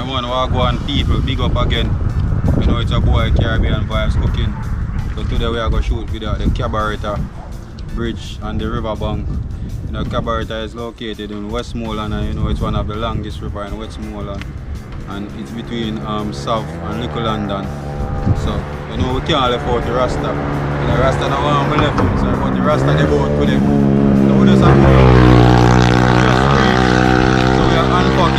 man, Wagwan people, big up again. You know it's a boy Caribbean Vibes cooking. So today we are going to shoot video at the Cabaretta Bridge on the riverbank. You know, Cabaretta is located in Westmoreland, and you know it's one of the longest river in Westmoreland. And it's between South and Little London. So, you know, we can't left out the Rasta. You know, Rasta don't want to left him, so but the Rasta they both with him. So we just have to so we are unpack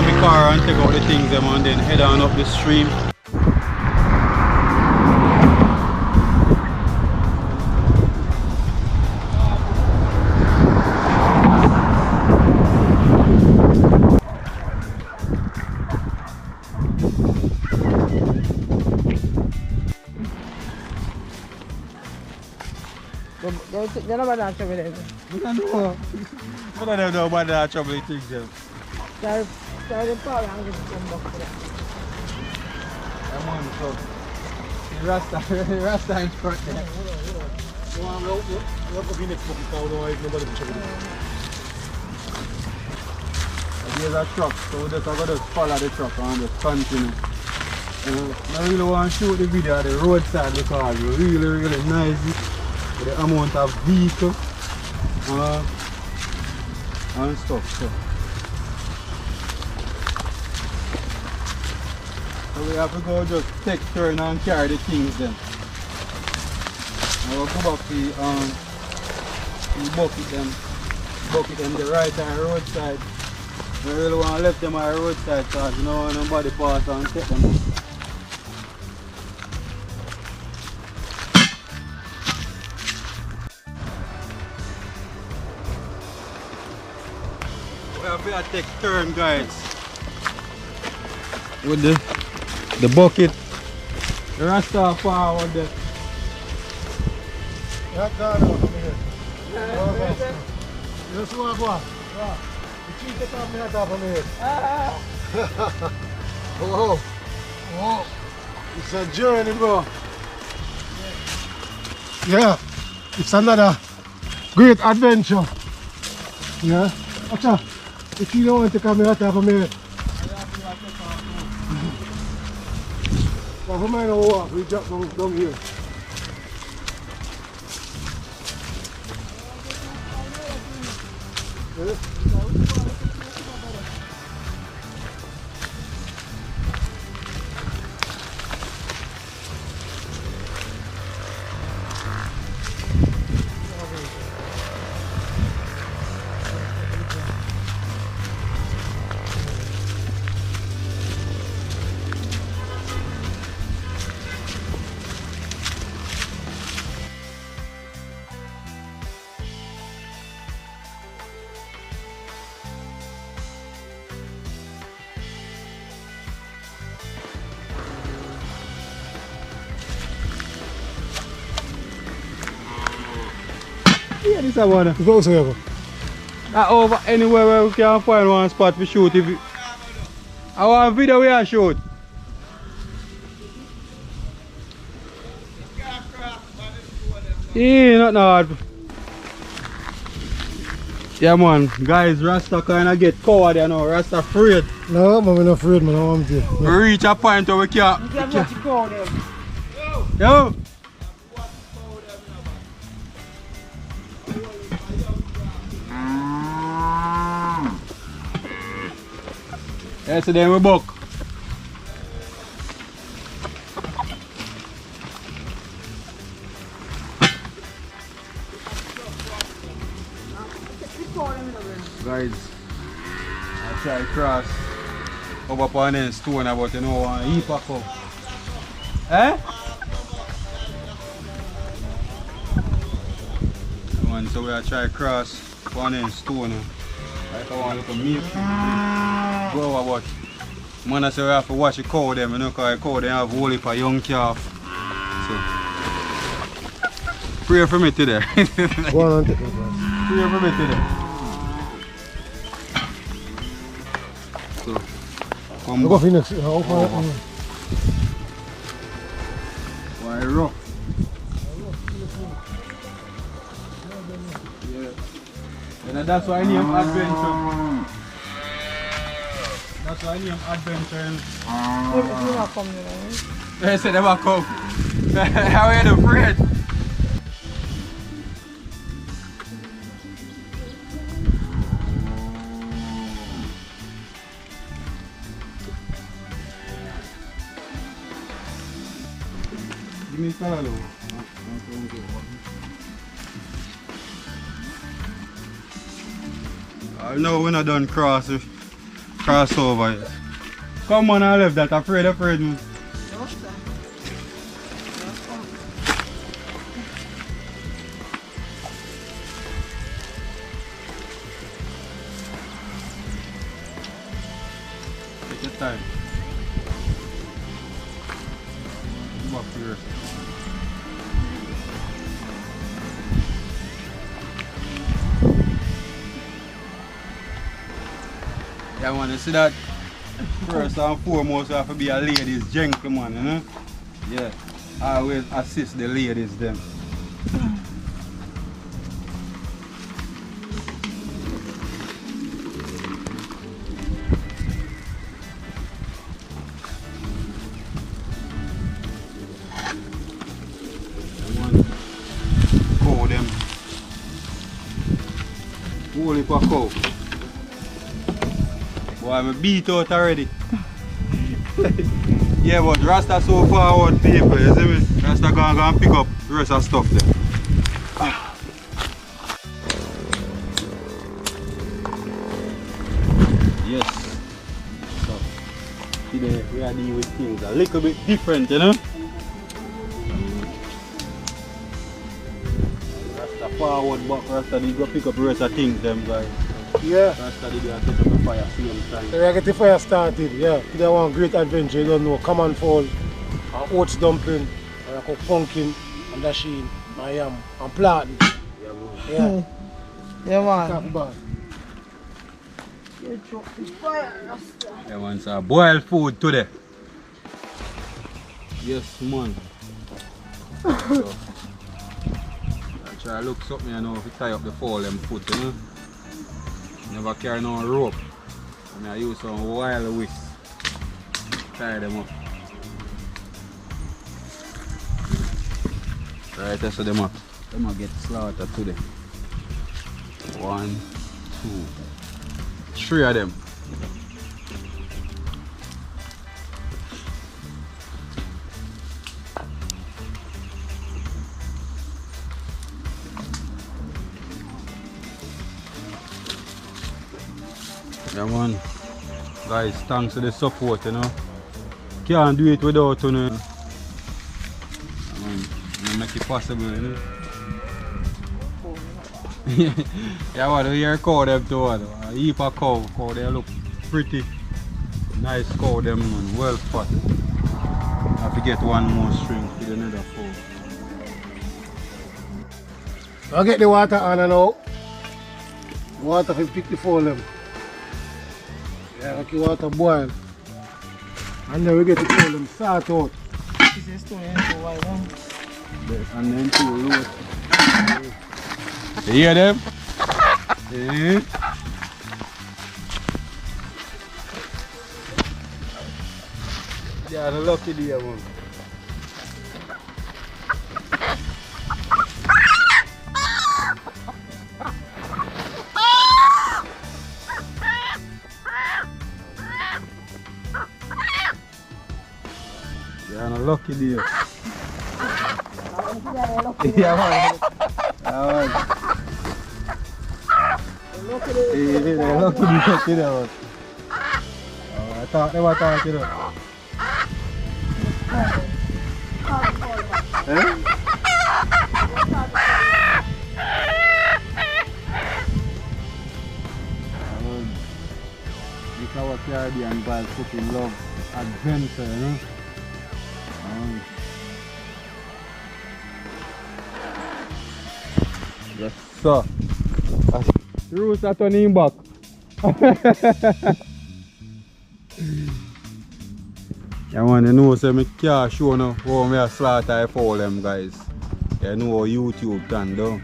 the car and take out the things them and then head on up the stream. They don't have trouble there. We don't know. We don't know about that trouble things them. Sorry, the power and get some back for that. I'm on the Rasta in front there. You want to go next book because otherwise nobody will check it. There's a truck, so we just have to follow the truck and just continue. I really want to shoot the video at the roadside because it's really nice. The amount of vehicle and stuff. So we have to go just take turn and carry the things then. I will go back to the bucket them the right hand roadside. I really want to left them on the roadside because you know want nobody pass and take them. We have to take turn, guys, with the bucket. The Rasta forward there. Yeah, God, come here. You see what I the cheese that come here top of me. Oh, it's a journey, bro. Yeah, it's another great adventure. Yeah, watch out. If you don't want to come here top of me. Well, for mine, we drop down here. Yeah, this is one. Go so Over anywhere where we can find one spot to shoot. If I want a video we are shoot. Yeah, not hard. Yeah man, guys, Rasta kinda get coward you know, Rasta afraid. No, but I'm not afraid, man. I want to. We reach a point where we can't. You can't watch the cow there. Yo! Yeah, so then we buck. Guys, I try to cross over upon the stone about you know one heap of cow. Eh? Man, so we are trying to cross upon the stone. Like I want to look at milk. Go over watch. Man, I say we have to watch the cow them, you know, because the cow they have a whole heap of young calf. So pray for me today. Go on and take it, man. Pray for me today. So come Go for next. Why rough? Yeah. And that's why I name adventure. That's why I name adventure. You not come here. They said they will come. How are you afraid? Give me color. I know we're not done crossover yet. Come on, I left that. Afraid. Man. Take your time. Come up here. Yeah, man, you see that? First and foremost, you have to be a ladies' gentleman, you know? Yeah, I always assist the ladies, them. Cow them. Holy cow. Boy, I'm beat out already. Yeah, but Rasta so forward people, you see me? Rasta gonna go and pick up the rest of stuff there. Yes. So, today we are dealing with things a little bit different, you know? Rasta forward, but Rasta did go pick up the rest of things, them guys. Yeah. Rasta did go set up the fire same time. So we get the fire started, yeah. Today one great adventure, you don't know. Come and fall, oats dumpling, and I cook pumpkin, and dasheen, and yam, and plantain. Yeah. Yeah, man. Top bad. You drop the fire, Rasta. I want some boiled food today. Yes, man. So, I try to look something, you know, if you tie up the fowl and foot, you know. Never carry no rope. I use some wild wicks. Tie them up. Right, so them up. Them will get slaughtered today. 1, 2, 3 of them. Yeah, man. Guys, thanks for the support, you know. Can't do it without you, know. You make it possible, you know. Yeah, what do you hear cow them too? A heap of cow they look pretty nice cow them, man. Well fat. I have to get one more string for another fowl. I'll get the water on and out. Water to pick the fowl them. Yeah, make the water boil. And then we get the fowl them salt out. This is too white one. And then two roast. You hear them? Yeah. Yeah, the lucky day, man. Yeah, the lucky day. Yeah, man. They're lucky day, man. I thought they were talking, you know. This is our Caribbean guys cooking love adventure, you know. Yes, sir. The rooster turning back. Yeah, man, you know, so I can't show no how I slaughter a fowl them, guys. You know how YouTube can do.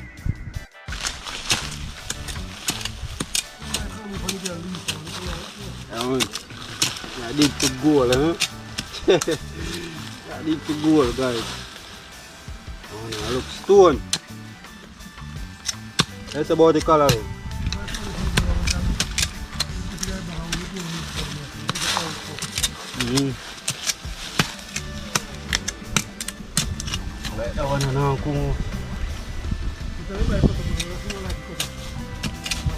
Yeah, man. I dig to goal, eh? I dig to goal, guys. Oh, no, look, stone. That's about the color. Like that one now, cool.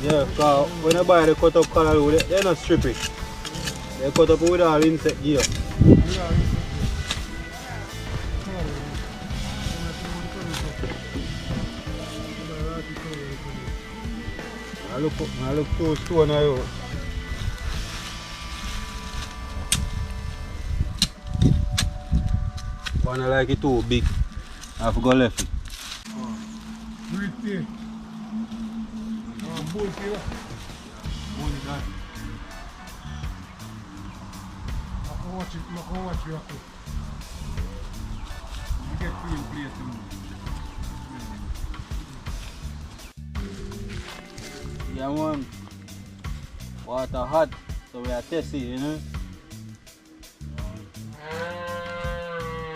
Yeah, because when I buy the cut up color, they're not strip it. They cut up with all insect gear. I look too stone now. One I like it too big. I have to go left it. Great thing. Bull here. Only that. I can watch you. You get clean place to move. Yeah man. Water hot, so we are testing, you know.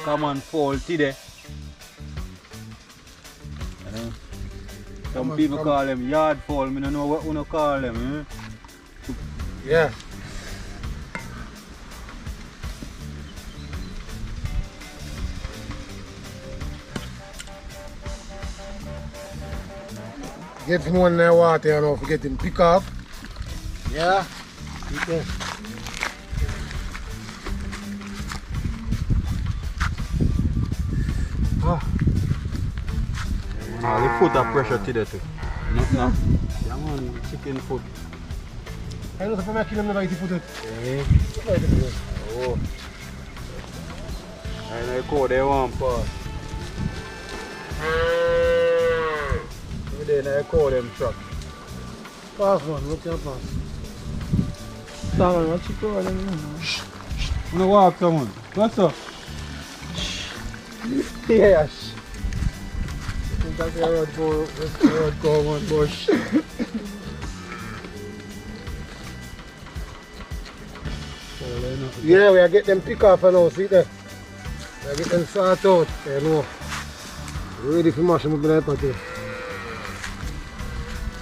Come on, fall today. Some people call them yard fall, I don't know what you call them. Yeah. Get him one in the water, you know, forget him pick up. Yeah. Okay. The foot have pressure today too. No. Yeah man, chicken foot. I know if I'm making them the right foot. Oh. And I call they one pass. Then I call them truck. Pass one, look your pass. Someone, what you call them? You know walk someone. What's up? Yes. That's the road go one bush. Yeah, we are getting them pick off and all, see there. We are getting them sort out, you know. Ready for mash them up in the potty.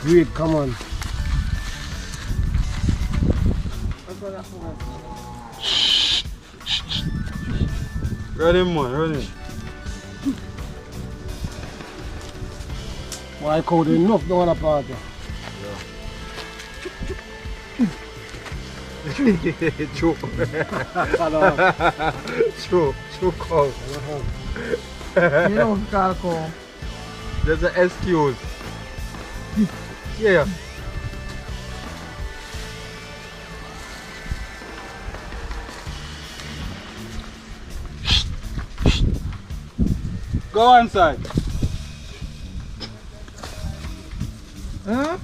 Great, come on. Run him man, run him. Why cold enough down the party? True. True cold. You know what you call. There's an excuse. Yeah. Go inside. Huh?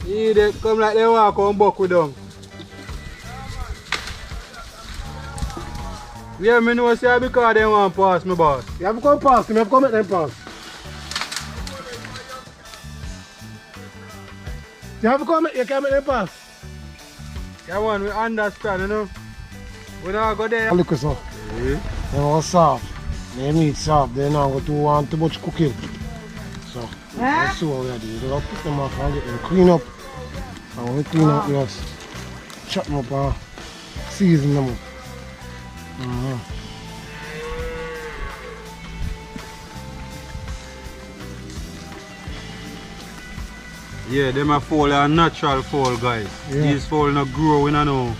They come like they walk on buck with them. Yeah, me know say because they want to pass me boss. You have to come past them, you have to come make them pass. You have to come, you can make them pass. Yeah man, we understand, you know. We don't go there. Look at so. Yeah. They are soft. They meat soft, they don't go to want too much cooking. So, that's what we are doing. We have to pick them off and get them clean up. And when we clean up, we just chop them up and season them up. Yeah, them a fowl are natural fowl, guys. Yeah. These fowl not grow in no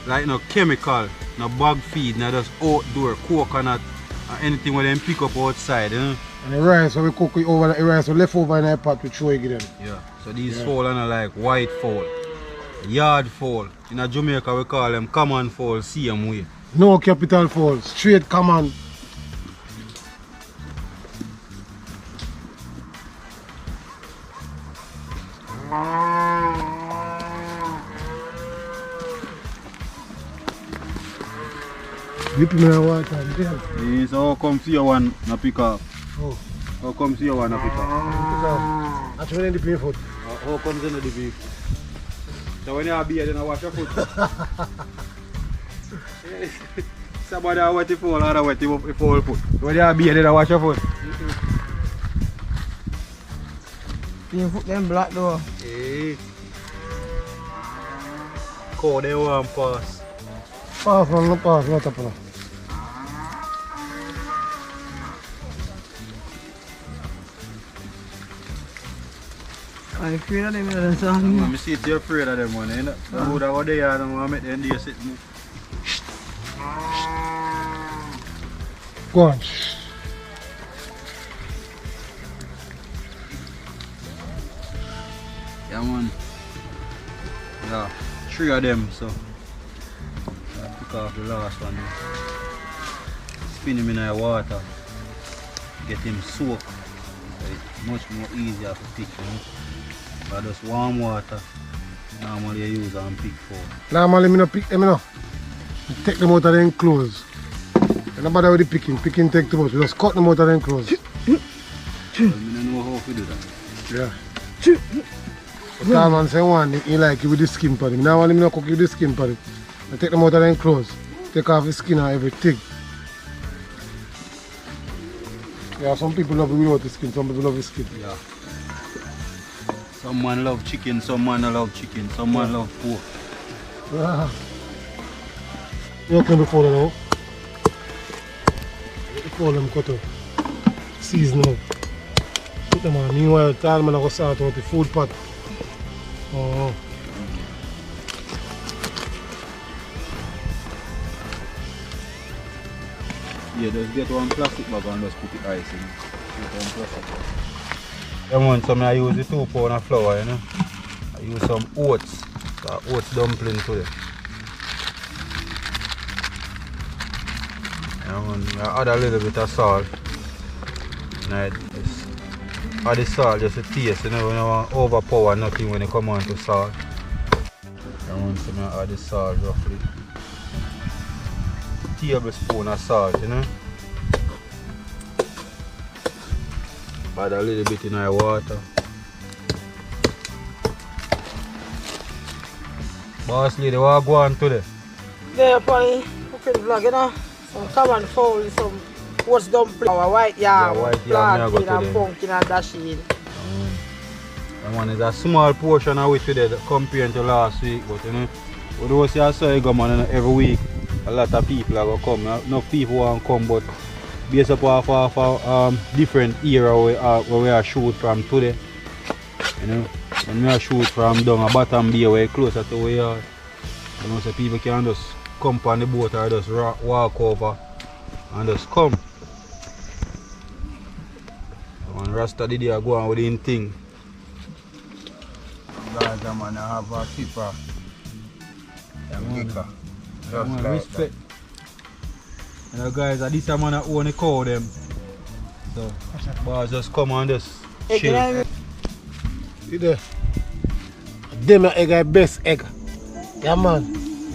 like no chemical, no bag feed, no just outdoor coconut or anything where them pick up outside, you know? And the rice when we cook it over, the rice we left over in the pot we throw it them. Yeah. So these fowl are not like white fowl, yard fowl. In Jamaica we call them common fowl, same way. No capital fall, straight common. Dip me in water and then. Yes, how come see your one na pick up? Oh. How come see your one na pick up? Actually, in the pay foot. How comes in the beef? So when you have beer, then I wash your foot. Somebody have wet the fowl, other wet the fowl foot. When you have beer, then I wash your foot. Your foot them black though. Hey. Cold, they want pass. Pass, man, no pass, not up now. I'm afraid of them, you know, son. I see you're afraid of them, man. You know? I would have there and I make them there sitting. Go on. Yeah, man. Yeah, 3 of them, so I pick off the last one. Spin him in the water, get him soaked. So it's much more easier to pick, you know. But just warm water, normally you use and pick for. Normally, I don't pick them, you know. You take them out of them clothes. You don't bother with the picking. Picking take too much. You just cut them out of them clothes. Well, I don't know how to do that. Yeah. But all man say one, he like it with the skin part. Now want him not cook it with the skin part. I take them out of them clothes. Take off the skin and everything. Yeah, some people love it without the skin, some people love the skin. Yeah. Some man love chicken, some man love chicken, some man love pork. Yeah. You open the fowl now. Get the fowl them cut up. Season up. Put them on. Meanwhile, time man I go sort out the food pot. Oh. Yeah, just get one plastic bag and just put the ice in. Yeah, man, so I use the 2 pound of flour, you know. I use some oats, oats dumpling today. Yeah, man, I add a little bit of salt. And I just add the salt just to taste, you know, we don't want to overpower nothing when it come on to salt. Yeah, man, so I add the salt roughly. Tablespoon of salt, you know. Add a little bit in our water. Boss lady, what go on today? There upon the cooking vlog, you know. Some common fowl, some oats dumpling, our white yam, plantain and pumpkin and dasheen. That one is a small portion of it today compared to last week, but you know, we don't see a sorghum man, you know, every week. A lot of people are going to come. Enough people want to come, but based upon different era where we are shoot from today. You know, when we are shoot from down a bottom bay where closer to where we are, you know, so people can just come on the boat or just walk over and just come. And Rasta did go on with the thing. Guys, man, I have a keeper. Jamaica. Just like respect. You know, guys, this man that own the cow them. So, boys just come and just chill. See there? Them egg are best egg. Yeah, man.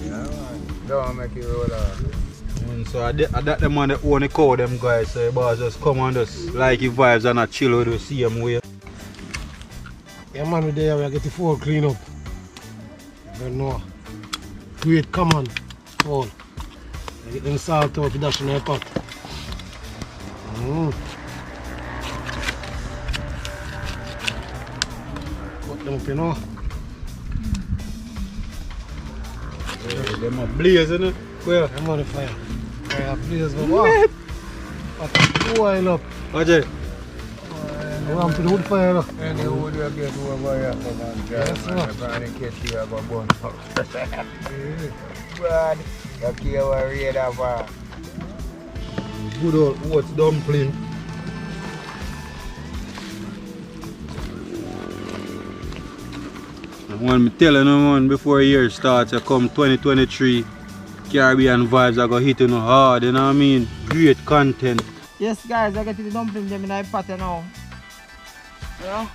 Yeah, man. Don't make it roll out. So, I that the man that own the cow them, guys. So, boys just come and just like your vibes and not chill with the same way. Yeah, man, we there, we get the fowl clean up. You don't know. Great, come on. Fowl. Get them salt out, dash in the pot. Cut them up, you know. Them are blazing, you know? Where? I'm on the fire. Fire blaze, but what? What oil up. Watch it. I want to put the wood fire up. And the wood will get over here, come on, Yes, sir. and in case you have a bun. Brad, you can't worry about Good old oats dumpling. When I tell you, man, before the year starts, I come 2023, Caribbean vibes are going to hit you hard, you know what I mean? Great content. Yes, guys, I get the dumpling them in the pot now. You know?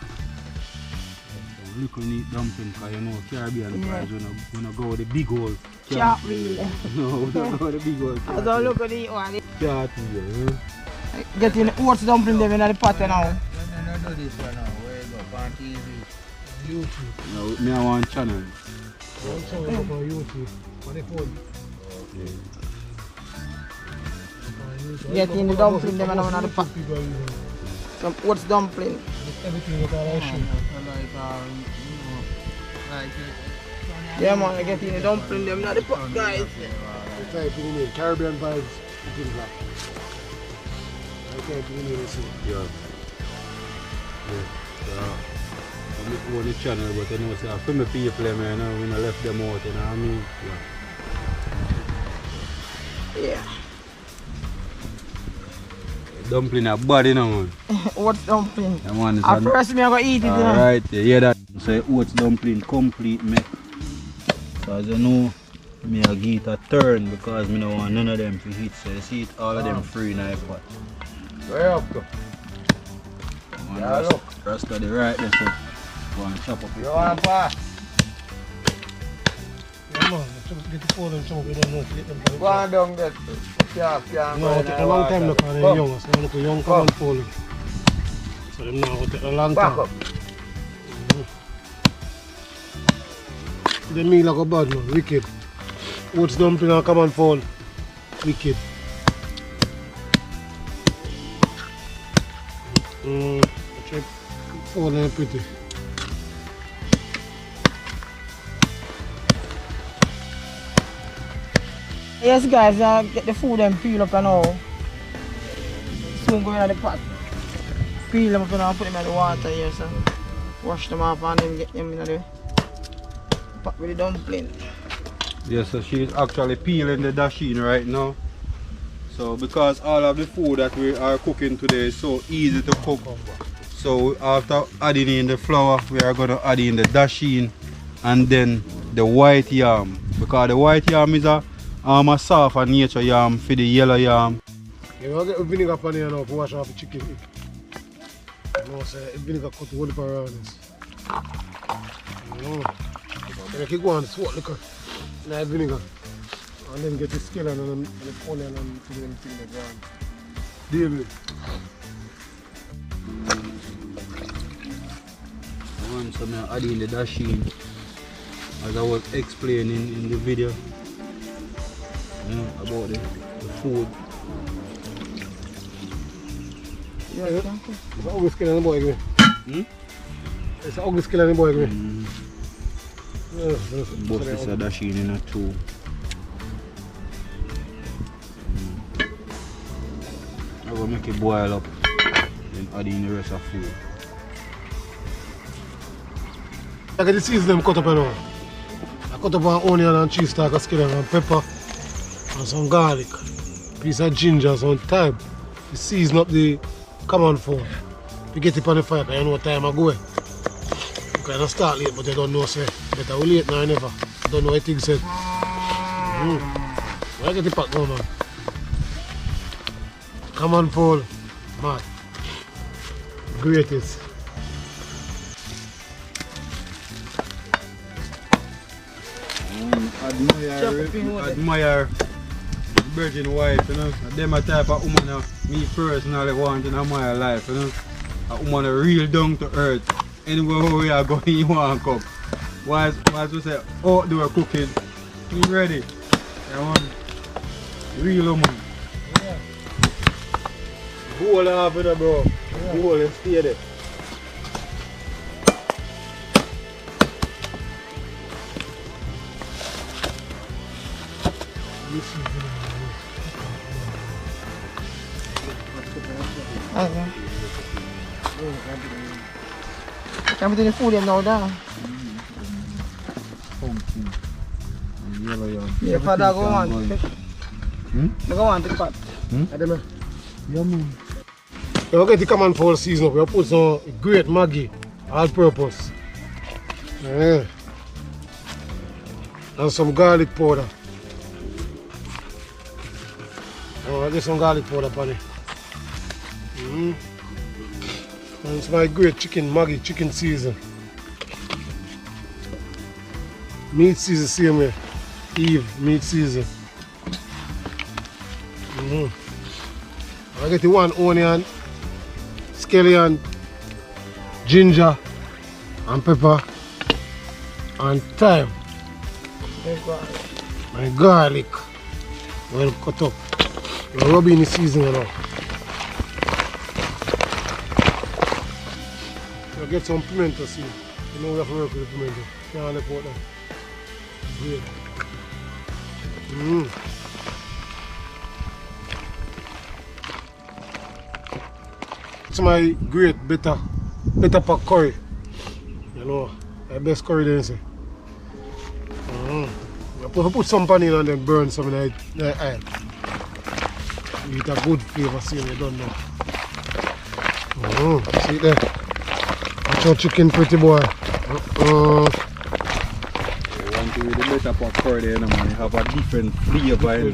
Little neat dumpling, because you know Caribbean vibes, when I go with the big hole. Can't really. No, we don't go with the big hole. I don't look at the one. Can't you know? Getting the oats dumpling them in the pot now. No, do this one now. Where you go? On TV. YouTube. No, me I want channel. saw it up on YouTube. On the phone. Get in the dumpling, them and one of the pot. Some oats dumpling. Everything with all that shit. Yeah man, I get in the dumpling, them not the pot guys. It's like in the Caribbean vibes, things like I can't do anything. Yeah. I'm on the channel, but I know say for my people, man, when I left them out, you know what I mean? Yeah. Dumpling a bad, you know, man. Oats dumpling. That one is At first, me I go eat it, you know. Alright, you hear that? So oats dumpling complete, me. So as you know, me I give it a turn because me don't want none of them to hit. So you see it, all of them free in the pot. Where up to? Yeah, look. Rasta the right there, so go and chop up it. You want pass? Yeah, man, get the phone and some of you don't know to get them. Go on down there. Yeah, No, it take a long time look at the young, so look a young common Follow. So them now take a long back time. up. The meal like a bad man, wicked. Oats dumpling and common Follow, wicked. Check Follow and pretty. Yes guys, get the food and peel up and all. Soon go in the pot. Peel them up and put them in the water here, so wash them off and then get them in the pot with the dumpling. Yeah, so she's actually peeling the dasheen right now. So because all of the food that we are cooking today is so easy to cook, so after adding in the flour, we are going to add in the dasheen and then the white yam, because the white yam is a soft and nature yam for the yellow yam. You want to get vinegar pan here now to wash off the chicken. You know, say vinegar cut the whole heap around this. You know, you can go and swat liquor, like vinegar, and then get the scallion and the onion and put them thing like that. Deal with it. So I'm adding the dasheen as I was explaining in the video, you know, about the food. Yeah, It's an ugly skin on the boy, give me. It's an ugly skin on the boy, give me. Both is a dasheen in a two. I will make it boil up, then add in the rest of food. I get the seasoning cut up now. I cut up an onion and cheese stalk, a scallion and pepper and some garlic, piece of ginger, some thyme. You season up the common fowl. You get it on the fire, because you know what time I go. You kind of start late, but you don't know, say, better we late now, never. You don't know what things said. I get the pot now, man. Common fowl, man. Greatest. Admire virgin wife, you know. Them a type of woman me personally want in my life, you know. A woman real down to earth. Anywhere we are going, you want to cook. Why we say outdoor cooking? You ready? Real woman. Yeah. Hold off with it, bro. Yeah. Hold and stay there. Okay. Can we do the food and now down? Yellow yam. Yeah, father go on. Go on to the pot. Yummy. You get the common fowl season up, you put some great Maggi, all purpose. Yeah. And some garlic powder. Oh, I get some garlic powder on it. And it's my great chicken Maggi, chicken season. Meat season same way. Eve, meat season. I get the one onion, scallion, ginger and pepper and thyme. My garlic. Well cut up. We're rubbing the seasoning now. We'll get some pimento seed. You know we have to work with the pimento. Can't let out that. Great. It's my great better pot curry. You know, my best curry there, say. I put some pan in and then burn some in the oil. You get a good flavor, see you don't know. See it there. Watch your chicken, pretty boy. You want to with the better pot curry there, man. You have a different flavor in it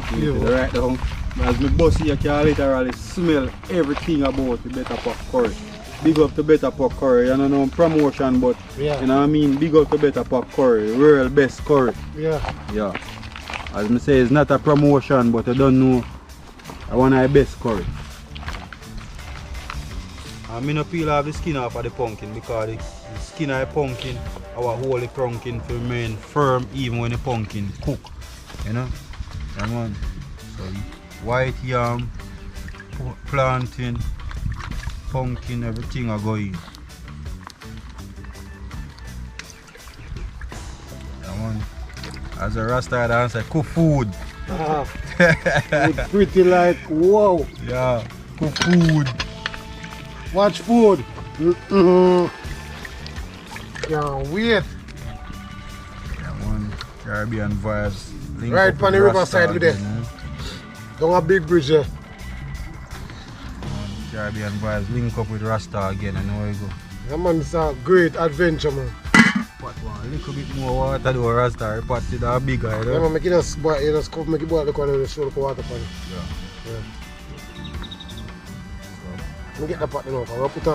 right now. As my boss here can literally smell everything about the better pot curry. Big up the better pot curry, you know promotion, but yeah. You know what I mean, big up the better pot curry, real best curry. Yeah. Yeah. As I say, it's not a promotion, but I don't know. I want the best curry. And I don't peel off the skin off of the pumpkin because the skin of the pumpkin, our whole pumpkin to remain firm even when the pumpkin cook. You know? Come on. So white yam, plantain, pumpkin, everything are going. Come on. As a Rasta dancer, cook food. It's pretty like wow. Yeah, cook food. Watch food. Can't wait. Yeah, one Caribbean vibes. Link Right up on the with riverside Rasta with it. again, Down a big bridge there. One Caribbean vibes. Link up with Rasta again and where you go. Yeah, man, it's a great adventure, man. Pot one, a little bit more water to Rasta. Pot it a bigger, you know? Yeah, man, make it just boil, make it boil the corner and show the water pan. Yeah. Let me get the pot you know,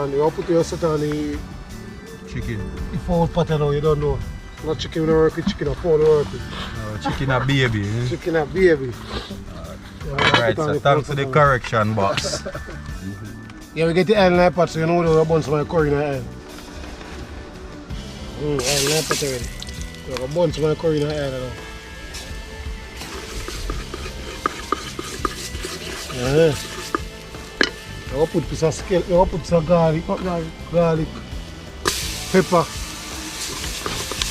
you put your set on the Chicken. fowl pot you know, you don't know. Not chicken will work with chicken, or fowl will work with. No, chicken a baby. Eh? Chicken a baby. Alright, so thanks for the correction box. Yeah, we get the oil in the pot so you know we'll bunch my curry in the oil. Oil in the pot already. We'll bunch my curry in the oil now. Yeah. I'll put piece of scale, I'll put some garlic, pepper,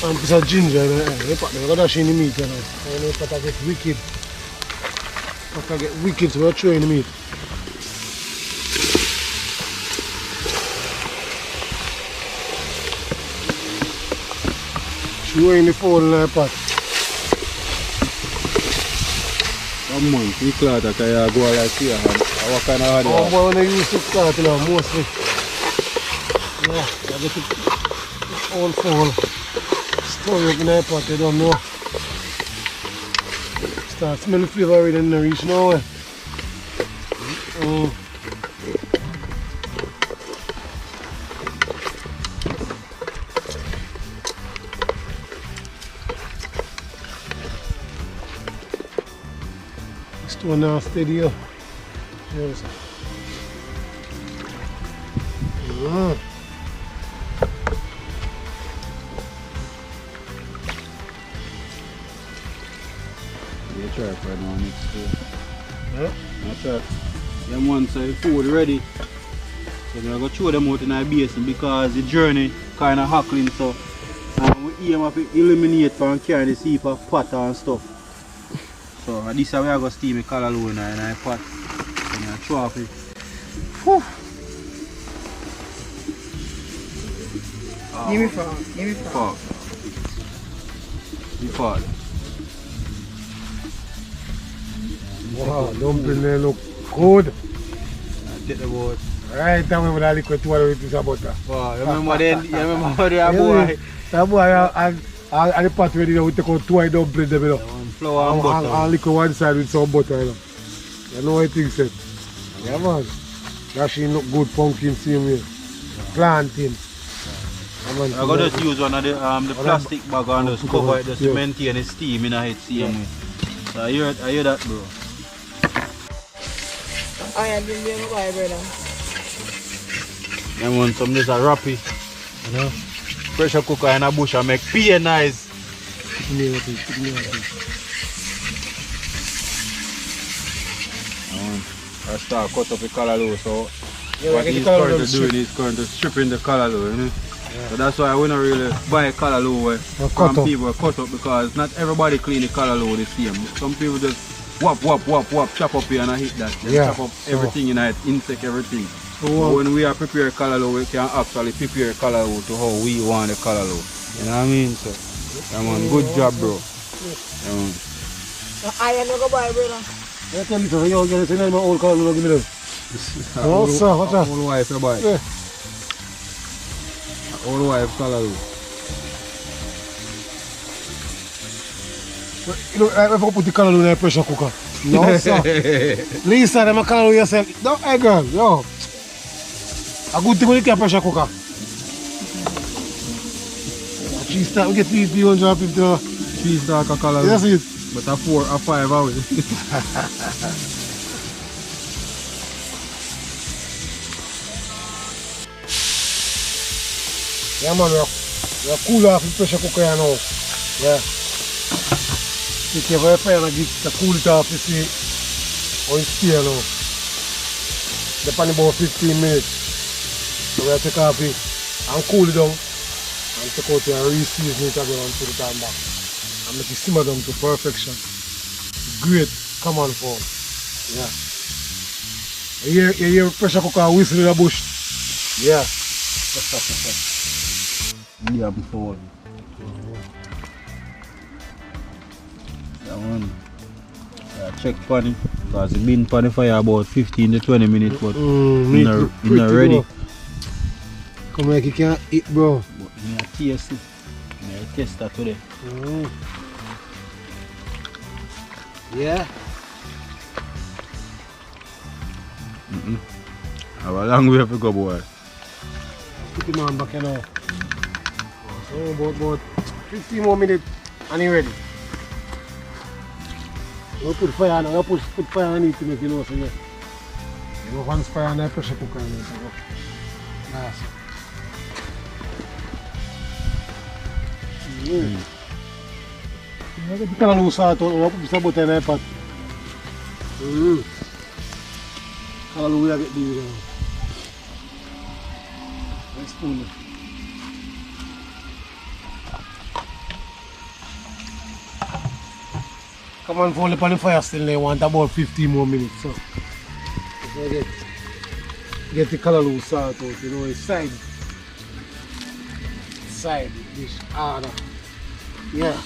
and piece of ginger in the oil. I'm going to dash in the meat now. And the pot get wicked. Pot get wicked, so we'll throw in the meat. Throw in the fowl in the pot. Come on, you cloud that I go like here. What kind of hard Oh, boy, when I use to start, you know, mostly. Yeah, I get it all full. Store it in the pot, you don't know. Start smelling the flavor already in the reach now. Store now steady up. Yes. You try it right now next to Yeah. that's right. Them ones say food ready. So I'm going to throw them out in our basin because the journey kind of hackling, so we aim to eliminate from carrying the sea for pot and stuff. So this is how we are going to steam the callaloo in our pot. And I throw off it. Whew. Give me fork, give me fork. You fall. Wow, dumpling they look good. Take the boat. Right now with a liquid water with this butter. Wow, you remember then? You remember that boy? That boy and the pot ready now we take out 2 dumplings them, you know. Flour and butter. And liquid one side with some butter, you know. You know what I think, said? Yeah, man. That she look good, pumpkin same way. Plantain. I'm going to just use one of the plastic bag and just cover it just to maintain the steam in the same way. So I hear that, bro. Oh yeah, give me a buy, brother. I want some of this a wrappy, you know. Pressure cooker in a bush and make pea nice. I start cut up the callaloo, so Yeah, what get the he's callaloo currently strip. doing is currently stripping the callaloo, you know? So that's why we don't really buy callaloo cut from up. people cut up, because not everybody clean the callaloo the same. Some people just whop, chop up here and I hit that. Then Yeah, chop up everything in it, insect everything. So, But when we are prepare callaloo, we can actually prepare callaloo to how we want the callaloo. You know what I mean? So, yeah, man, good job, bro. Yeah, man. I no go buy, brother. I tell you, so you get it in my old callaloo, give me them. No, sir, what's that? Old wife, boy. Yeah. Old wife callaloo. You know, I ever put the callaloo in a pressure cooker. No, sir. Lisa, them a callaloo yourself. No, hey girl, yo. A good thing when you can pressure cooker. Cheese stock, we get 350. Cheese dark a callaloo. That's it. But a 4 or 5 hours. Yeah, man, we're cool off the pressure cooker you know. Yeah. Take care of your fire and get the cool it off to see how it's stay now. Depending about 15 minutes. So we'll take off it and cool it down and take out it and re-season it again and put it on back. And make it simmer down to perfection. Great common form. Yeah. You hear pressure cooker whistle in the bush? Yeah. Yeah, before. That one. Check pan it, because it's been pan the fire about 15 to 20 minutes, but it's not ready. Come like you can't eat, bro. But I taste it. I taste that today. Yeah. I have a long way to go, boy. Put him on back now. So about 15 more minutes and he's ready. You put fire on, you put fire on it to make you know so yeah. You know once fire on the pressure cooker and it go. Nice. You get the callaloo salt out, you put some butter in the pot. Callaloo we get the nice spoon. Come on, fall upon the fire still, they want about 15 more minutes. So, get the callaloo salt out, you know, it's side dish harder. Yeah.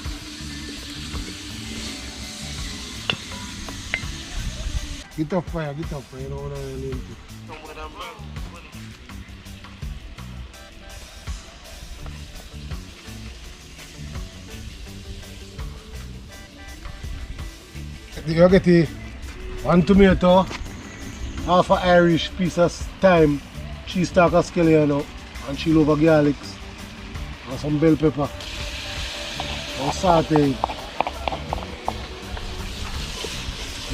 Get up fire, you know what I mean? You get the 1 tomato, half an Irish piece of thyme, cheese stalk of scallion and chill over garlic and some bell pepper and saute it.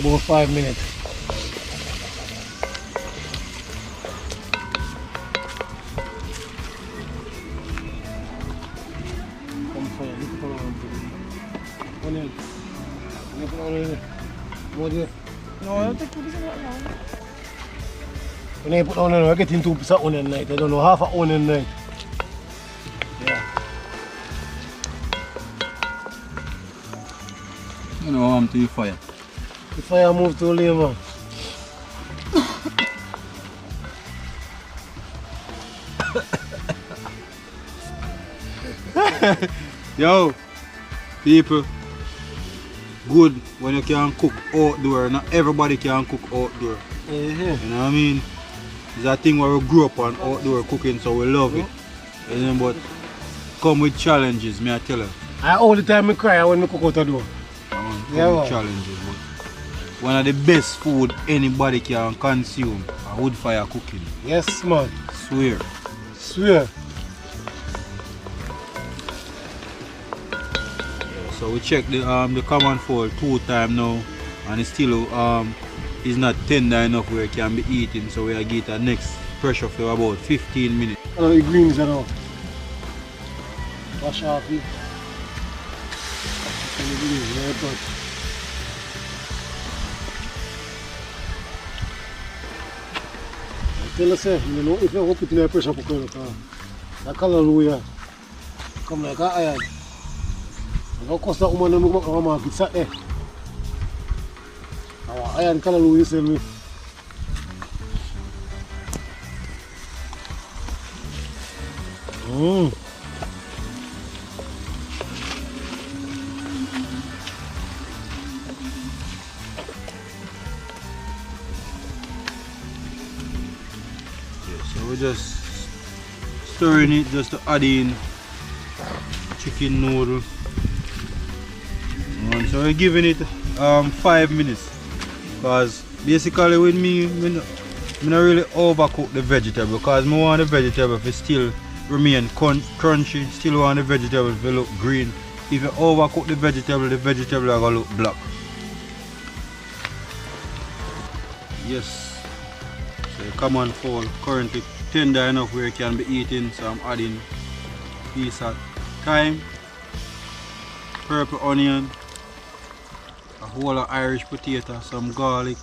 About 5 minutes. Come fire, you put on onion. You put on onion. More there. No, I don't think this is right now. When I put onion, I get into 2 pieces of onion night. I don't know, half an onion night. Yeah. You know, I'm to the fire. The fire move too late, man. Yo, people, good when you can cook outdoor. Not everybody can cook outdoor. You know what I mean? It's a thing where we grew up on outdoor cooking, so we love it. You know, but come with challenges, me I tell you. I all the time I cry when I cook out the door. Come Yeah, with man. challenges. But one of the best food anybody can consume is wood fire cooking. Yes, man. Swear. Swear. So we check the common fold 2 times now, and it's still is not tender enough where it can be eaten. So we get the next pressure for about 15 minutes. The greens are out. Wash off it. Yeah, but tell yourself, you know, if you put in a pressure cooker, that color come like an iron. How cost that woman to make up the market sat there? Our iron color you sell me. So we're just stirring it just to add in chicken noodle. And so we're giving it 5 minutes, because basically with me, I don't really overcook the vegetable, because I want the vegetable to still remain crunchy, still want the vegetable to look green. If you overcook the vegetable are going to look black. Yes, so the common fowl currently tender enough where it can be eaten, so I'm adding a piece of thyme, purple onion, a whole of Irish potato, some garlic,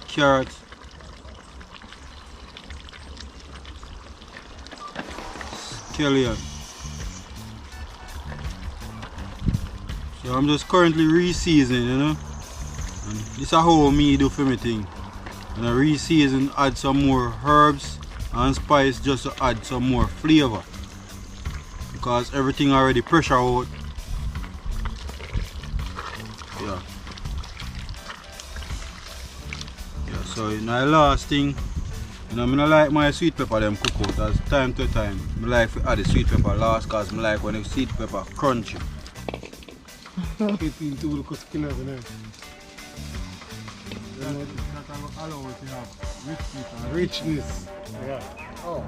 carrots, scallion. So I'm just currently re-seasoning, you know. And this is how me do for me thing. And I re-season, add some more herbs and spice just to add some more flavor. Because everything already pressure out. Yeah. So now the last thing, you know, I don't like my sweet pepper them cook out as time to time. I like to add the sweet pepper last, because I like when the sweet pepper crunchy. Richness. Yeah. Oh.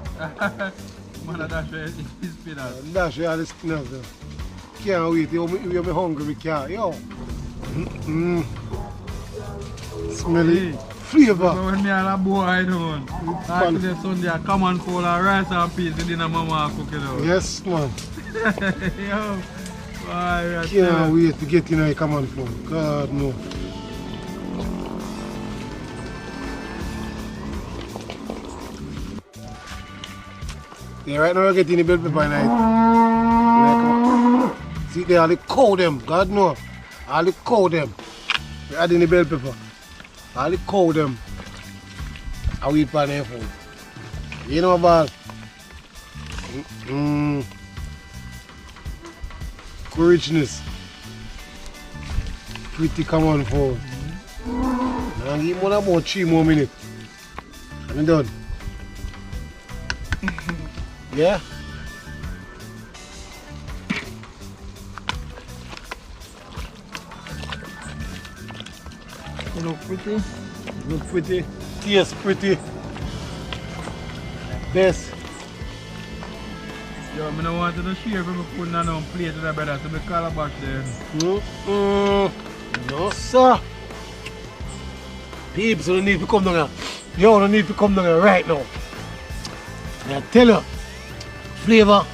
Man, that's where it's spinach. That's where the spinach there. Can't wait, you're hungry, we can't. Yo. Smelly. Flavor. When me and a boy doing, after the Sunday, I come and fall a rice and peas in dinner mama cooking out. Yes, man. Yo. Why, Can't wait to get in a common phone. God no. Yeah, right now we're getting the bell pepper night. Like, see there, all the cow them. God no. All the cow them. We're adding the bell pepper. All the cow them. I will eat pan their food. You know about richness. Pretty common food. Now give me about 3 more minutes. I'm done. Yeah? You look pretty. Look pretty. Taste pretty. Best. Yo, I don't want to share if I put on plate to the better to the calabash there. No, sir. Peeps, you don't need to come down here. You don't need to come down here right now. I tell you, flavor,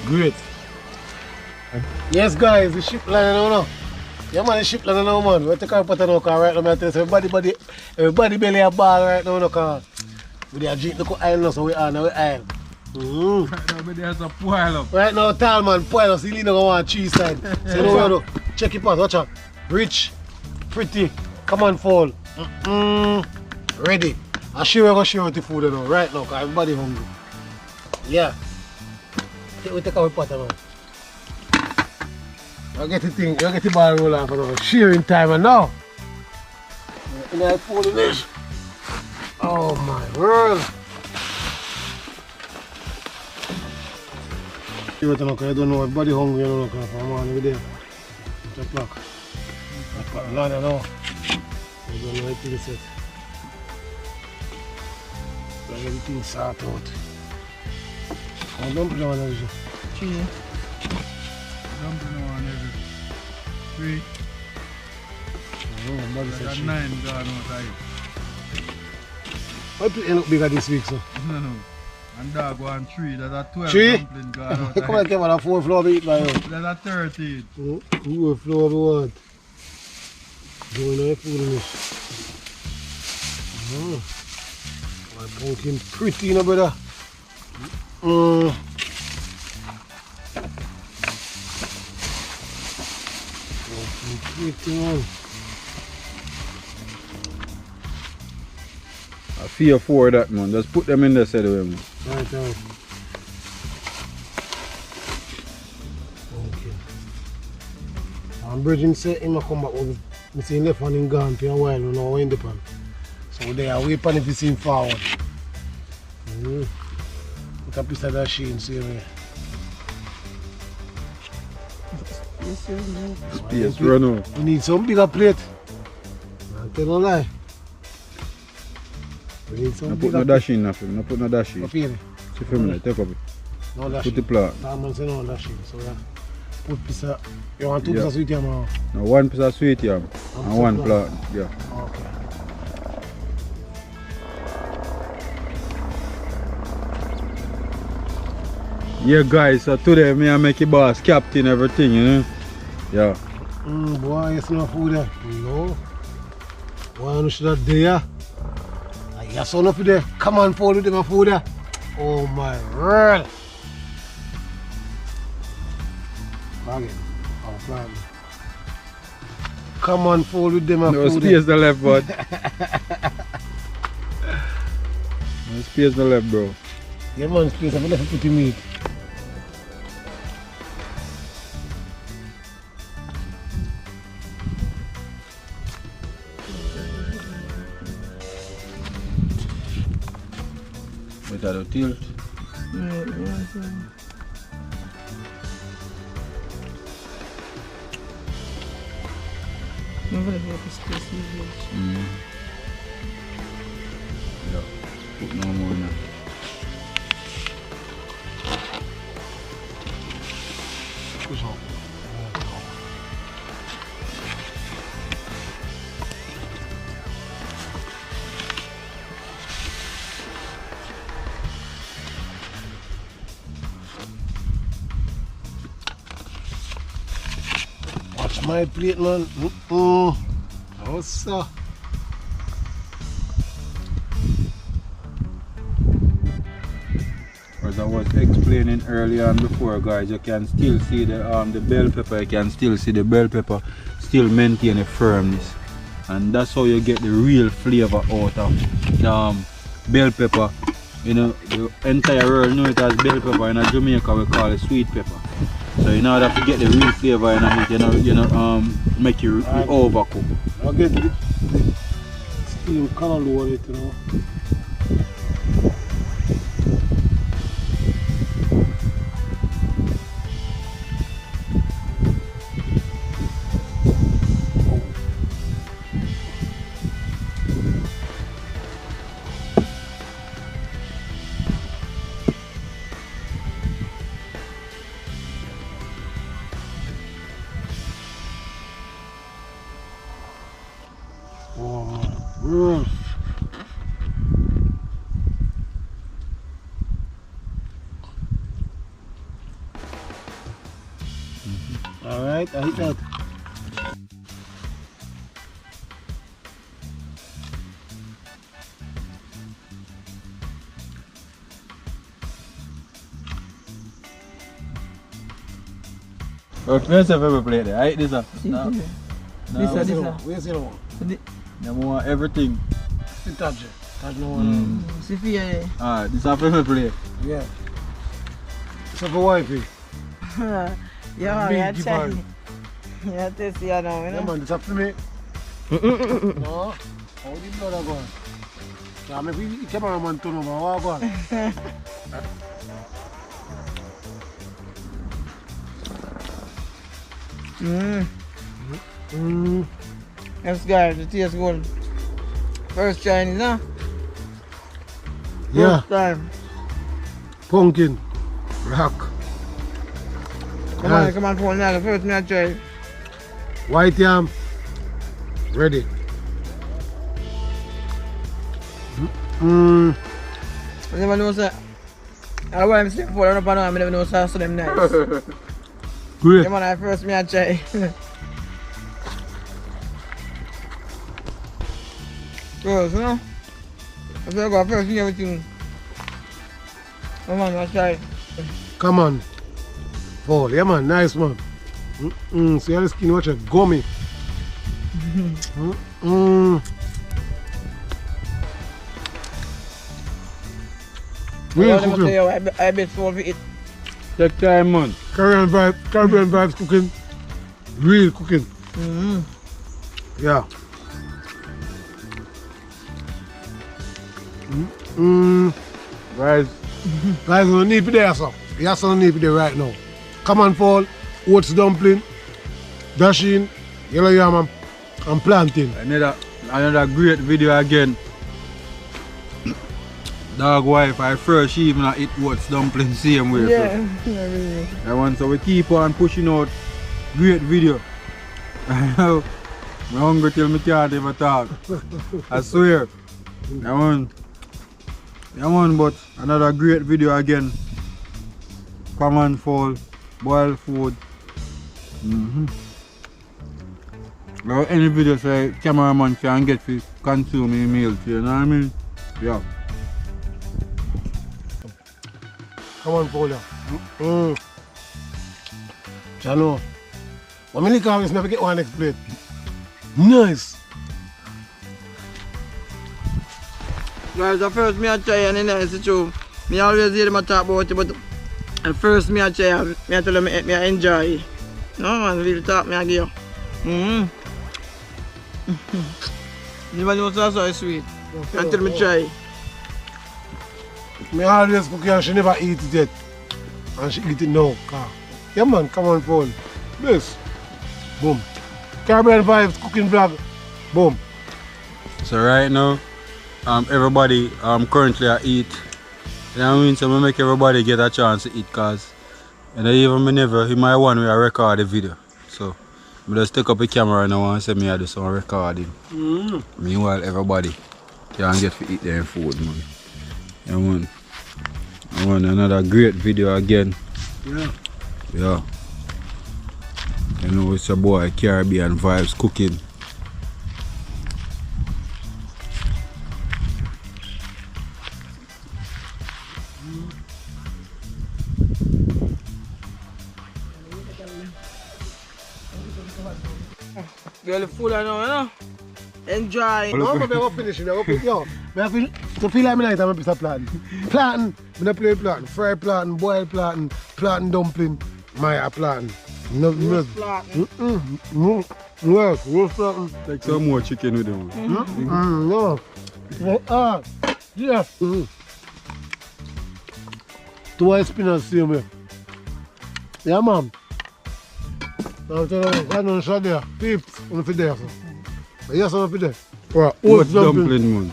great. Yes, guys, the ship line now. Yeah, man, the ship line now, man. We take our pot now, right now. I tell you, everybody belly a ball right now, because we are drinking the oil now, so we are now oil. Right now, but there's a pile up. Right now, tall man, pile up. See, you don't want cheese side. So, you know, check it out, watch out. Rich, pretty, come on, fall. Ready. I'm sure we're going to share with the food now, right now, because everybody hungry. Yeah. We take our pot now. You get the thing, you get the ball roll off now. Sharing time and now. And I pull this. Oh my word. You don't know, everybody hungry, you know, because I'm on over there. 8 o'clock. But land now. I don't know anything set. Like everything sort out. I don't put on everything. Cheese. Dumpling on every 3. Oh, body said Got cheese. 9 gone outside. Why do you look bigger this week, sir? No. And dog 1 3, that's a 12 3? dumpling gone out. Come on, come on, a 4 floor eat by you. That's a 13. 4 floor what? Doing no food in this. My pumpkin pretty, no brother. Pumpkin pretty, man. I fear 4 of that, man. Just put them in there, say the way, man. Right. Okay. I'm bridging say him come back with me see him left and him gone for a while we know in the pan. So they are waiting if you see him forward. Put a piece of that sheen see me. Space run out. We need some bigger plate. I'll tell no lie. We need some No put bigger no plate. dash in nothing. No put no dash in. Up here. See for me, take up it. No dash. Put the plant. Diamond say no dash in. So yeah. Put piece of, you want 2 pieces of sweet yam or? Now 1 piece of sweet yam and 1 plant. Yeah. Okay. Yeah guys, so today me I make a boss captain everything, you know. Yeah. Boy, you see no food there? No. Boy, you should have there. You saw enough there. Come on, Follow with them food there. Oh my word. Again. Oh, plan. Come on, Follow with them No food space the left, bud. No space the left, bro. Yeah, man, space. I'm going to put him meat. Better to tilt. Yeah. Put no more now. Push on. Watch my plate, man. Oh, sir. As I was explaining earlier on before, guys, you can still see the bell pepper. You can still see the bell pepper still maintain a firmness, and that's how you get the real flavor out of bell pepper. You know, the entire world know it as bell pepper. In Jamaica, we call it sweet pepper. So in order to get the real flavor in it, you know, make it overcook. I'll get the steam color on it, you know. Alright, I hit that. But first I've ever played it, right? This This Where's the one? I want everything. Touch it. Touch no one. See for you. Alright, this is our favorite play. Yeah. So for wifey. Yeah, Big yeah, give check. her. Yeah, this here now, you Yeah, know. man, this up for me. No. How the blood are going? Yeah, maybe the cameraman turn over. How are going? That's good, the taste good. First Chinese, huh? Yeah. First time. Pumpkin. Rock. Come on, phone now. First me I try. White yam. Ready. I never know, sir. I want to say for them, I never know sauce to them nice. Great. Come on, I first me I try. Girls, you know? I feel like I first see everything. Come on, I try. Come on. Fowl, yeah man, nice man. See how the skin watch it gummy. Real cooking. I bet for it. Take time, man. Caribbean vibes cooking. Real cooking. Yeah. Guys, Guys, we don't need to be there, sir. Yes, we don't need to be there right now. Come on, Fall. Oats dumpling, dashing, yellow yam and plantain. another great video again. Dog wife, I first even eat oats dumpling same way. Yeah, really. I want so we keep on pushing out great video. I'm hungry till me can't even talk. I swear. I want but another great video again. Come on, Fall, boil food. Now any video say cameraman can get to consume his meal, you know what I mean? Yeah. Come on, Paul. Chano. When I look at this, never get one next plate. Nice. Guys, the first me I try and then it's true. Me always hear them talk about it, but at first me I try, me I tell them me I enjoy. No man, real talk me I give you. Never know so sweet. Until me try. Me always cook and she never eat it yet. And she eat it now. Yeah man, come on, Paul. This. Boom. Caribbean Vibes cooking vlog. Boom. So right now, everybody currently I eat. You know what I mean? So I make everybody get a chance to eat cause and even me never in my one way I record the video. So I just take up a camera now and say me I do some recording. Meanwhile everybody can get to eat their food, man. I want another great video again. Yeah. You know it's your boy Caribbean Vibes cooking. Girl, full of now, you know? Enjoy. No, but we're finishing. Yo, I feel like I have a piece of plantain. Plantain, I play plantain. Fried plantain, boiled plantain, plantain dumpling. My plantain. No, roast plantain. Roast plantain. Like some more chicken with them. No. Yeah. Two spinach same way. Yeah, man. I'm telling you, I don't shot there. Peeps, I'm for there. Yes, I'm for there. Right, oats dumpling, man.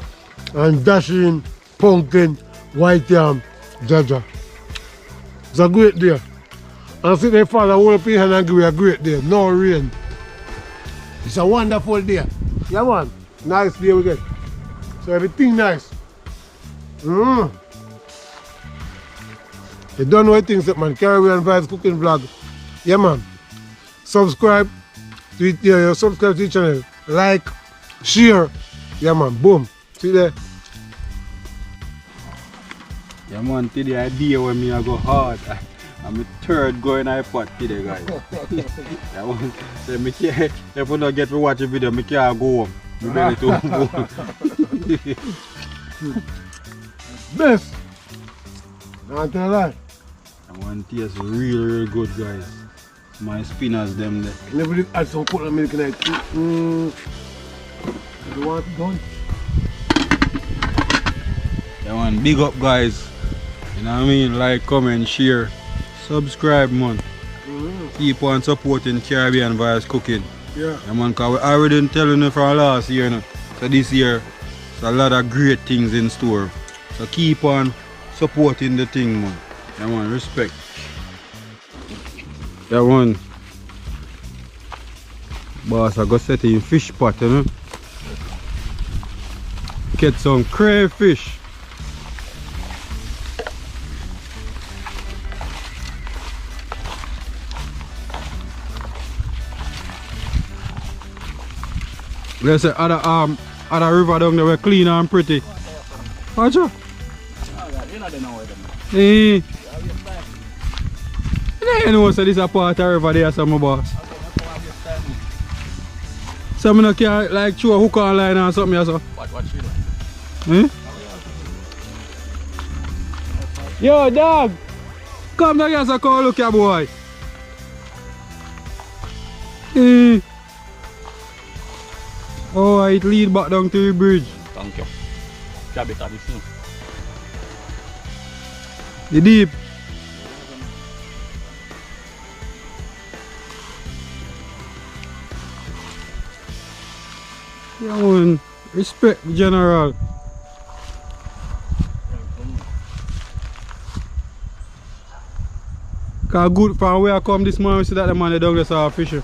And dashing, pumpkin, white yam, jaja. It's a great day. And see they father whole up and agree a great day. No rain. It's a wonderful day. Yeah, man. Nice day we get. So everything nice. You don't know what things that man. Caribbean Vibes cooking vlog. Yeah, man. Subscribe to it, subscribe to the channel. Like, share. Yeah, man. Boom. See there. Yeah, man. Today idea when me I go hard. I'm a third going iPod today, guys. Yeah, man. So me can't, if I don't get to watch a video, I can't go home. Me ready to go home. Best. Not tell a lie. I want to taste real good, guys. My spinners them there. Never did add some coconut milk in it. You want it done? Yeah, man. Big up, guys. You know what I mean? Like, comment, share, subscribe, man. Keep on supporting Caribbean Vibes cooking. Yeah. Yeah, man. Cause we already been telling you from last year, you know. So this year, there's a lot of great things in store. So keep on supporting the thing, man. Yeah, man. Respect. Yeah, one boss, I got set in fish pot, you know. Get some crayfish. Let's say other river down there were clean and pretty. Watch out. Eh. You know so this is a part of river there, some boss. Some no can like throw a hook on line or something or so. What she like? Eh? Yo dog! Come down here so come look here boy. Eh. Oh, it lead back down to the bridge. Thank you. Grab it soon. The deep. Yeah, man. Respect the general. Cause good from where I come this morning, we see that the man they down there saw fishing.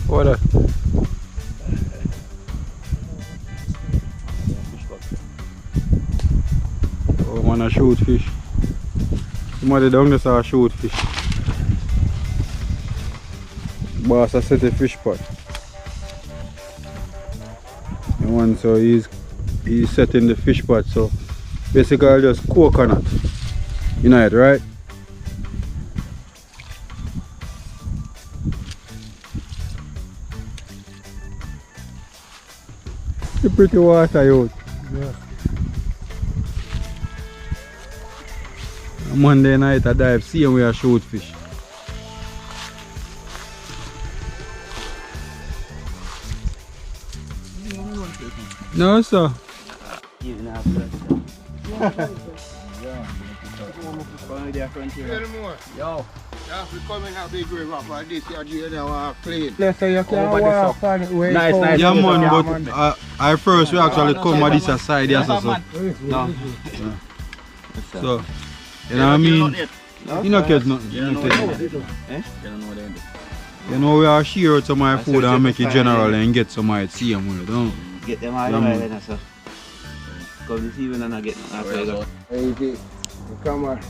What that? Oh man, I shoot fish. Somebody down there saw shoot fish. Boss I set a fish pot. And one so he's setting the fish pot, so basically just coconut. You know it, right? The pretty water out. Yeah. Monday night I dive, see and we are shoot fish. No sir. Yo. You come in a big river for this, you know, clean. Let's say you can walk on it way Nice, nice. Yeah man, but I first we actually come at this side here so. No. So, you know what I mean? You know catch nothing. You don't know what they do. Eh? You don't know what they do. You know we are share out some of my food and make it general and get some of it see them with, don't Get them out of the way, so. Come this evening and I get them. Hey, come on.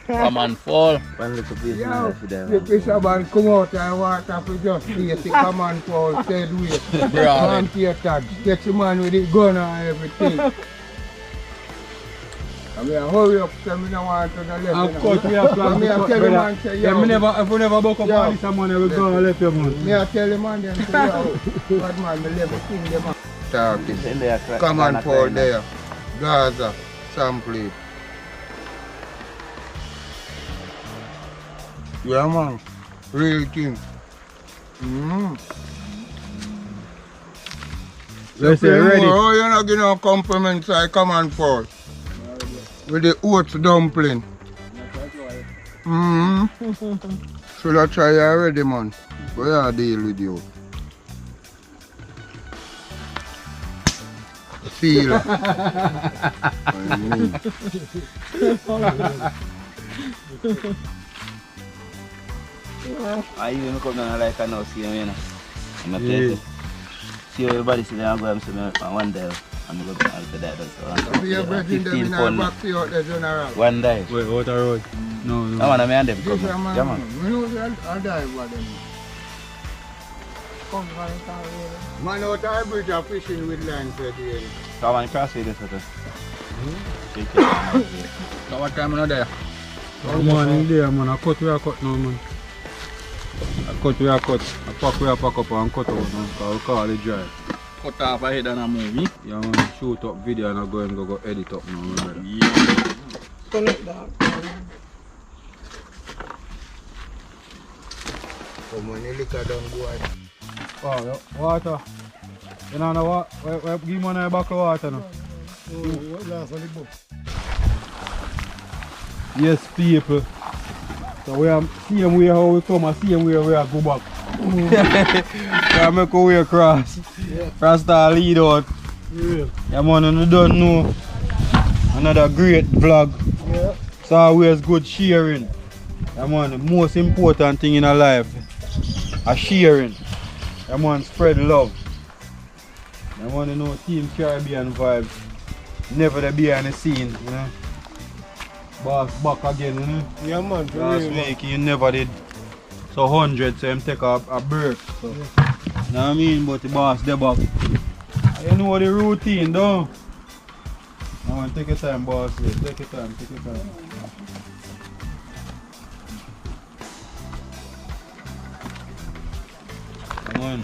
Come on, fall. One little piece Yeah, of there. the fisherman come out and water for just face the come on for dead weight. Man to tag, get the man with the gun and everything. I mean, hurry up, so I don't want to the left. Of course we have plans. I tell the man, say, Yeah, if we never buck up all this money, we go and let you man. Me I tell the man, then say, yo, bad man, me level thing them up. Talking. Come on for there. Gaza, sample. Yeah man, real thing. Let's say ready. Oh, you're not getting no compliments, I come on for. With the oats dumpling. Should I try already, man? Where I deal with you? Feel. I even come down like I know, see him, you know. I'm a place. See everybody see them, I'm going to one day. I'm going to go after that. So We are breaking them in our back to out the general. one day. Wait, what a road? No. I want to man them come. This is man. Yeah, man. We know I'll die with them. Come on, come on. Man out our bridge are fishing with line for the Come on, cross with this. So what time are there? Come on in there man, I cut we are cut now man. I cut we are cut. I pack we are pack up and cut out now, because we call it dry. Cut off ahead and a movie. Yeah man, shoot up video and I go and go edit up now, brother. Yeah. Connect that. Come on, you look at them boy. Oh, yeah. Water. You know what? Give me a bucket of water now. Yes, people. So we are seeing where how we come and seeing where we are go back. We make our way across. Yeah. Rasta lead out. Yeah. Yeah man, you don't know. Another great vlog. Yeah. It's always good sharing. Yeah, man, the most important thing in our life is sharing. Yeah, man, spread love. I want to know Team Caribbean vibes. Never the behind the scene, you know. Boss back again, you know. Yeah, man. Last week you never did. So 100, so him take a break. So. You know what I mean? But the boss they back. You know the routine, though. I want to take your time, boss. Yeah. Take your time, take your time. Come on.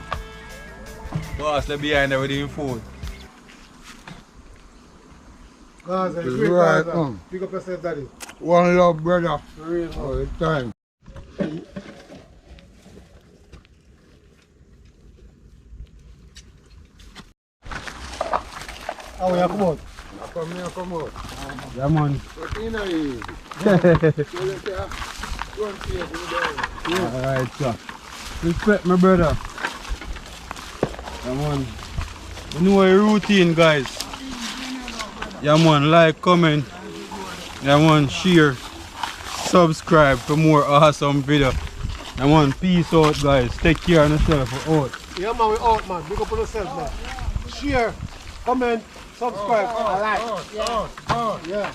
Boss, left behind there with the food. Guys, It's right, Pick up yourself, daddy. One love, brother. All the time. How are you come out? Come here, come out. Yeah, man. What in here? Alright, sir. Respect my brother. Yeah, man. You know your routine, guys. Yeah, man. Like, comment. Yeah, man. Share. Subscribe for more awesome video. Yeah, man. Peace out, guys. Take care of yourself. We're out. Yeah, man, we out, man. Big up on yourself, man. Share, comment, subscribe, and like. Yeah.